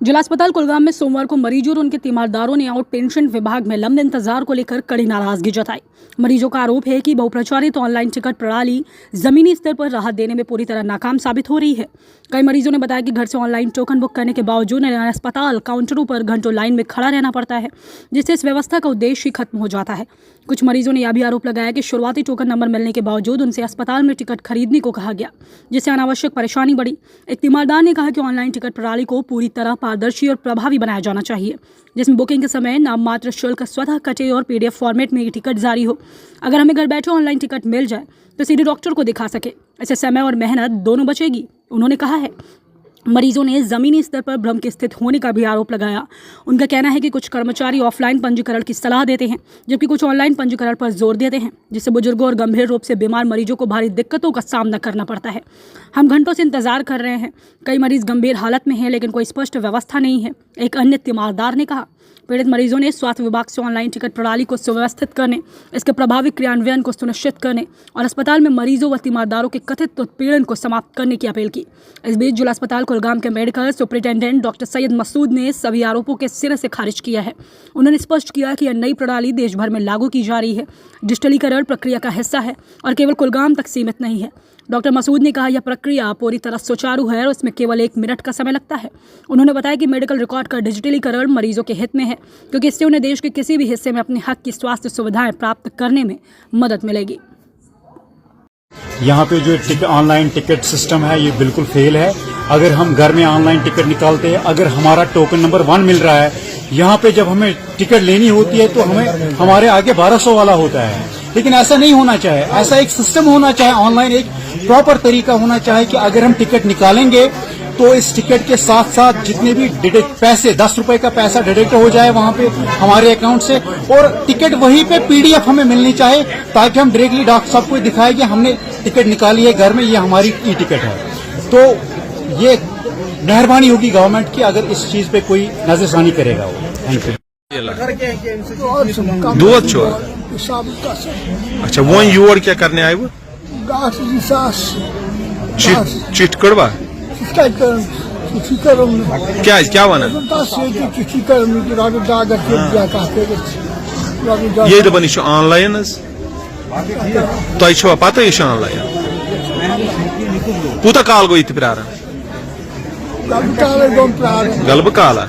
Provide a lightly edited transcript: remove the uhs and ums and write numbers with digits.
जिला अस्पताल कुलगाम में सोमवार को मरीजों और उनके तीमारदारों ने आउट पेशेंट विभाग में लंबे इंतजार को लेकर कड़ी नाराजगी जताई। मरीजों का आरोप है कि बहुप्रचारित ऑनलाइन टिकट प्रणाली जमीनी स्तर पर राहत देने में पूरी तरह नाकाम साबित हो रही है। कई मरीजों ने बताया कि घर से ऑनलाइन टोकन बुक करने के बावजूद अस्पताल काउंटरों पर घंटों लाइन में खड़ा रहना पड़ता है, जिससे इस व्यवस्था का उद्देश्य ही खत्म हो जाता है। कुछ मरीजों ने यह भी आरोप लगाया कि शुरुआती टोकन नंबर मिलने के बावजूद उनसे अस्पताल में टिकट खरीदने को कहा गया, जिससे अनावश्यक परेशानी बढ़ी। एक तीमारदार ने कहा कि ऑनलाइन टिकट प्रणाली को पूरी तरह पारदर्शी और प्रभावी बनाया जाना चाहिए, जिसमें बुकिंग के समय नाम मात्र शुल्क स्वतः कटे और PDF फॉर्मेट में टिकट जारी हो। अगर हमें घर बैठे ऑनलाइन टिकट मिल जाए तो सीधे डॉक्टर को दिखा सके, इससे समय और मेहनत दोनों बचेगी, उन्होंने कहा है। मरीजों ने जमीनी स्तर पर भ्रम के स्थित होने का भी आरोप लगाया। उनका कहना है कि कुछ कर्मचारी ऑफलाइन पंजीकरण की सलाह देते हैं, जबकि कुछ ऑनलाइन पंजीकरण पर जोर देते हैं, जिससे बुजुर्गों और गंभीर रूप से बीमार मरीजों को भारी दिक्कतों का सामना करना पड़ता है। हम घंटों से इंतजार कर रहे हैं, कई मरीज गंभीर हालत में हैं, लेकिन कोई स्पष्ट व्यवस्था नहीं है, एक अन्य तीमारदार ने कहा। पीड़ित मरीजों ने स्वास्थ्य विभाग से ऑनलाइन टिकट प्रणाली को सुव्यवस्थित करने, इसके प्रभावी क्रियान्वयन को सुनिश्चित करने और अस्पताल में मरीजों व तीमारदारों के कथित उत्पीड़न को समाप्त करने की अपील की। इस बीच जिला अस्पताल कुलगाम के medical superintendent doctor Syed Masood ने सभी आरोपों के सिरे से खारिज किया है। उन्होंने स्पष्ट किया कि यह नई प्रणाली देश भर में लागू की जा रही है, डिजिटलीकरण प्रक्रिया का हिस्सा है और केवल कुलगाम तक सीमित नहीं है। डॉक्टर मसूद ने कहा, यह प्रक्रिया पूरी तरह सुचारू है और इसमें केवल 1 मिनट का समय लगता है। उन्होंने बताया कि मेडिकल रिकॉर्ड का डिजिटलीकरण मरीजों के हित में है, क्योंकि इससे उन्हें देश के किसी भी हिस्से में अपने हक की स्वास्थ्य सुविधाएं प्राप्त करने में मदद मिलेगी। यहाँ पे जो ऑनलाइन टिकट सिस्टम है ये बिल्कुल फेल है। अगर हम घर में ऑनलाइन टिकट निकालते हैं, अगर हमारा टोकन नंबर 1 मिल रहा है, यहाँ पे जब हमें टिकट लेनी होती है तो हमें हमारे आगे 1200 वाला होता है, लेकिन ऐसा नहीं होना चाहिए। ऐसा एक सिस्टम होना चाहिए, ऑनलाइन एक प्रॉपर तरीका होना चाहिए कि अगर हम टिकट निकालेंगे तो इस टिकट के साथ साथ जितने भी पैसे 10 रुपए का पैसा डिडक्ट हो जाए वहां पे हमारे अकाउंट से, और टिकट वहीं पे PDF हमें मिलनी चाहिए, ताकि हम डायरेक्टली डॉक्टर साहब को दिखाएं कि हमने टिकट निकाली है घर में, ये हमारी ई-टिकट है। तो ये मेहरबानी होगी गवर्नमेंट की अगर इस चीज पे कोई नजरसानी करेगा वो। Thank you. अच्छा, वो योर क्या करने आए? वो चिट कड़वा क्या वना ये दपन यह ऑनलाइन तुम पता यह ऑनलाइन कूत काल गो ये प्रारन गलब काला